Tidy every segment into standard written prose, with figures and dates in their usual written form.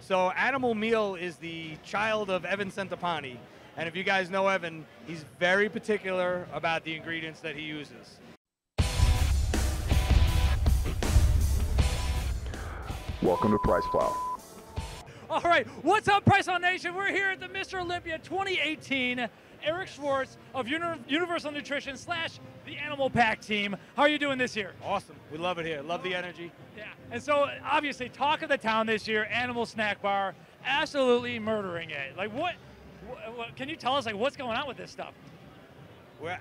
So Animal Meal is the child of Evan Centopani. And if you guys know Evan, he's very particular about the ingredients that he uses. Welcome to PricePlow. All right, what's up, PricePlow Nation? We're here at the Mr. Olympia 2018. Eric Schwartz of Universal Nutrition / the Animal Pack team. How are you doing this year? Awesome. We love it here. Love the energy. Yeah. And so, obviously, talk of the town this year, Animal Snak Bar, absolutely murdering it. Like, what can you tell us, like, what's going on with this stuff? We're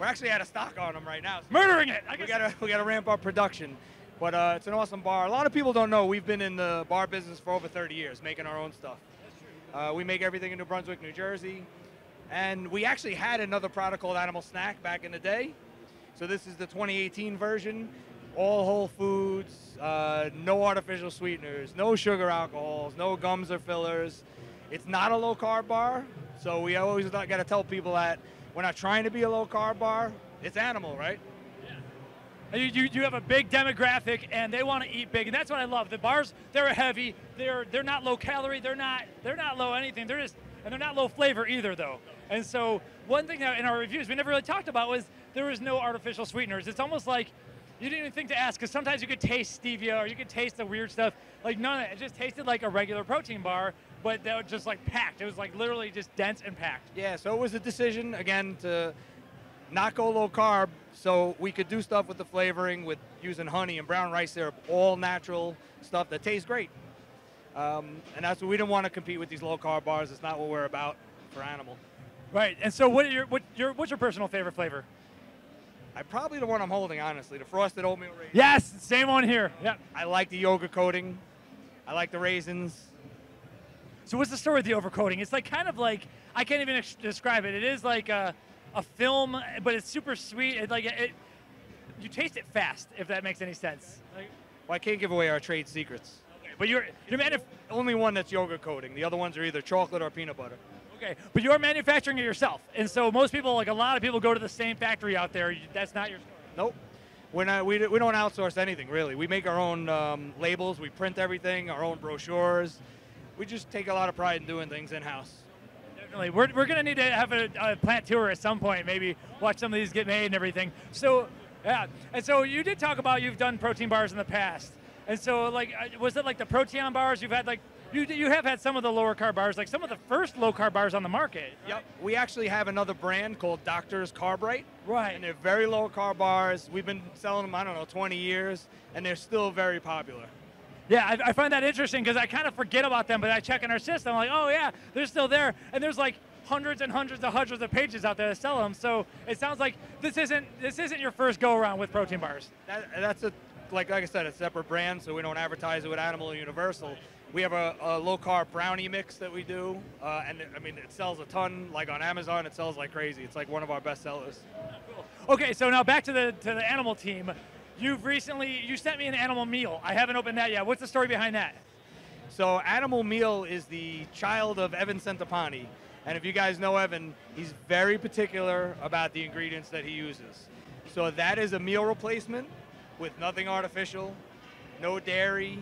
actually out of stock on them right now. So Murdering it. We gotta ramp up production. But it's an awesome bar. A lot of people don't know we've been in the bar business for over 30 years, making our own stuff. That's true. We make everything in New Brunswick, New Jersey. And we actually had another product called Animal Snak back in the day. So this is the 2018 version. All whole foods, no artificial sweeteners, no sugar alcohols, no gums or fillers. It's not a low-carb bar, so we always got to tell people that we're not trying to be a low-carb bar. It's animal, right? Yeah. You have a big demographic, and they want to eat big, and that's what I love. The bars, they're heavy. They're not low-calorie. They're not low anything. And they're not low flavor either, though. And so one thing that in our reviews we never really talked about was there was no artificial sweeteners. It's almost like you didn't even think to ask, because sometimes you could taste stevia or you could taste the weird stuff. Like none of that. It just tasted like a regular protein bar, but that was just like packed. It was like literally just dense and packed. Yeah, so it was a decision, again, to not go low carb, so we could do stuff with the flavoring, with using honey and brown rice syrup, all natural stuff that tastes great. And that's what we didn't want to compete with these low carb bars. It's not what we're about for Animal. Right. And so what's your personal favorite flavor? Probably the one I'm holding, honestly, the frosted oatmeal raisin. Yes, same one here. Yep. I like the yogurt coating. I like the raisins. So what's the story with the overcoating? It's like kind of like, I can't even describe it. It is like a film, but it's super sweet. You taste it fast, if that makes any sense. Well, I can't give away our trade secrets. Okay, but you're only one that's yogurt coating. The other ones are either chocolate or peanut butter. Okay, but you're manufacturing it yourself, and so most people, like a lot of people, go to the same factory out there. That's not your story. Nope. We don't outsource anything, really. We make our own labels. We print everything, our own brochures. We just take a lot of pride in doing things in-house. Definitely. We're going to need to have a plant tour at some point, maybe watch some of these get made and everything. So, yeah. And so you did talk about you've done protein bars in the past. And so, like, was it like the Protein bars? You've had, like, you have had some of the lower carb bars, like some of the first low carb bars on the market. Right? Yep. We actually have another brand called Doctor's Carbrite. Right. And they're very low carb bars. We've been selling them, I don't know, 20 years, and they're still very popular. Yeah, I find that interesting because I kind of forget about them, but I check in our system, I'm like, oh yeah, they're still there. And there's like hundreds and hundreds of pages out there that sell them. So it sounds like this isn't your first go around with protein bars. That's like I said, a separate brand, so we don't advertise it with Animal or Universal. We have a low-carb brownie mix that we do, and I mean, it sells a ton. Like on Amazon, it sells like crazy. It's like one of our best sellers. Cool. Okay, so now back to the Animal team. You sent me an Animal Meal. I haven't opened that yet. What's the story behind that? So Animal Meal is the child of Evan Centopani, and if you guys know Evan, he's very particular about the ingredients that he uses. So that is a meal replacement with nothing artificial, no dairy,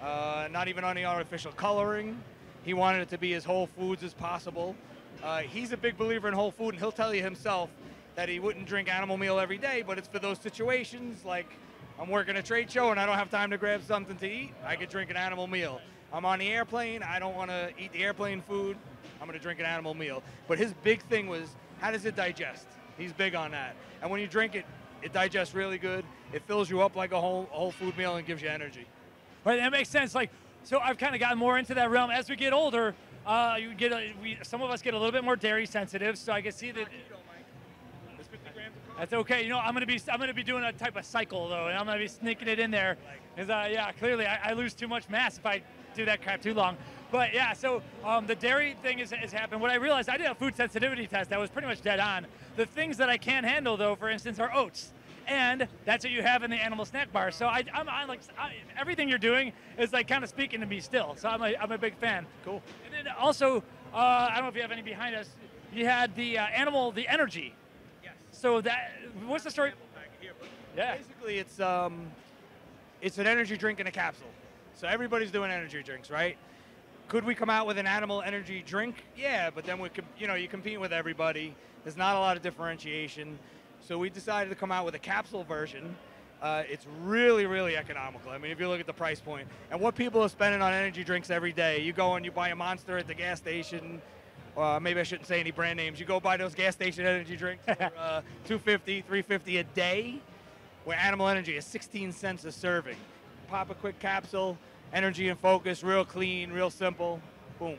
not even any artificial coloring. He wanted it to be as whole foods as possible. He's a big believer in whole food, and he'll tell you himself that he wouldn't drink Animal Meal every day, but it's for those situations like I'm working a trade show and I don't have time to grab something to eat, I could drink an Animal Meal. I'm on the airplane, I don't want to eat the airplane food, I'm going to drink an Animal Meal. But his big thing was, how does it digest? He's big on that. And when you drink it, it digests really good. It fills you up like a whole food meal and gives you energy. Right, that makes sense. Like, so I've kind of gotten more into that realm. As we get older, some of us get a little bit more dairy sensitive. So I can see that. That's okay. You know, I'm gonna be doing a type of cycle though, and I'm gonna be sneaking it in there. Cause yeah, clearly I lose too much mass if I do that crap too long. But yeah, so the dairy thing has happened. What I realized, I did a food sensitivity test that was pretty much dead on. The things that I can't handle though, for instance, are oats. And that's what you have in the Animal Snak Bar. So everything you're doing is like kind of speaking to me still. So I'm a big fan. Cool. And then also, I don't know if you have any behind us. You had the the energy. Yes. So what's the story? Yeah. Basically, it's an energy drink in a capsule. So everybody's doing energy drinks, right? Could we come out with an animal energy drink? Yeah, but then you compete with everybody. There's not a lot of differentiation. So we decided to come out with a capsule version. It's really, really economical. I mean, if you look at the price point and what people are spending on energy drinks every day, you go and you buy a Monster at the gas station. Maybe I shouldn't say any brand names. You go buy those gas station energy drinks for $2.50, $3.50 a day, where Animal Energy is 16 cents a serving. Pop a quick capsule, energy and focus, real clean, real simple, boom.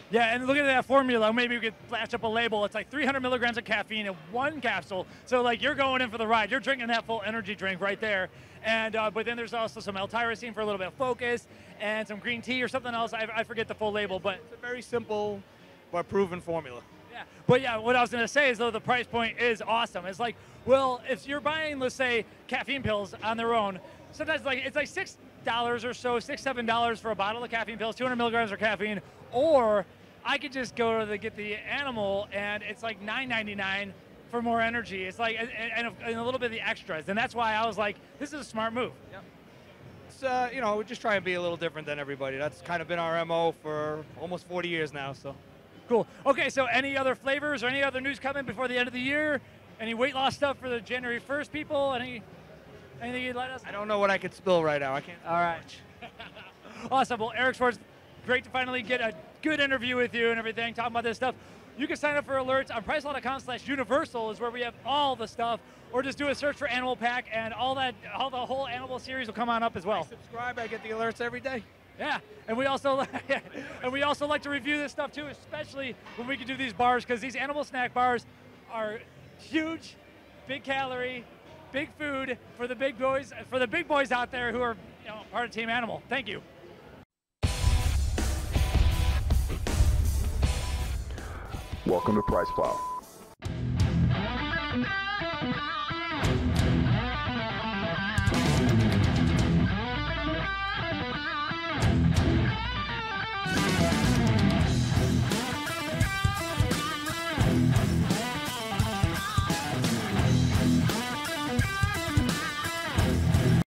Yeah, and look at that formula. Maybe we could flash up a label. It's like 300 milligrams of caffeine in one capsule. So like you're going in for the ride. You're drinking that full energy drink right there. And but then there's also some L-tyrosine for a little bit of focus and some green tea or something else. I forget the full label, but it's a very simple but proven formula. Yeah, but yeah, what I was going to say is though the price point is awesome. It's like, well, if you're buying, let's say, caffeine pills on their own, sometimes it's like $6 or so, $7 for a bottle of caffeine pills, 200 milligrams of caffeine, or I could just go to get the Animal, and it's like $9.99 for more energy. It's like and a little bit of the extras, and that's why I was like, this is a smart move. Yep. It's we just try and be a little different than everybody. That's kind of been our MO for almost 40 years now. So cool. Okay, so any other flavors or any other news coming before the end of the year? Any weight loss stuff for the January 1st people? Anything you'd let us know? I don't know what I could spill right now. I can't. All right. Awesome. Well, Eric Schwartz, great to finally get a good interview with you and everything, talking about this stuff. You can sign up for alerts on PricePlow.com/universal is where we have all the stuff, or just do a search for Animal Pack, and all the whole animal series will come on up as well. I subscribe. I get the alerts every day. Yeah, and we also like to review this stuff too, especially when we can do these bars, because these Animal Snak Bars are huge, big calorie, big food for the big boys out there who are part of Team Animal. Thank you. Welcome to PricePlow.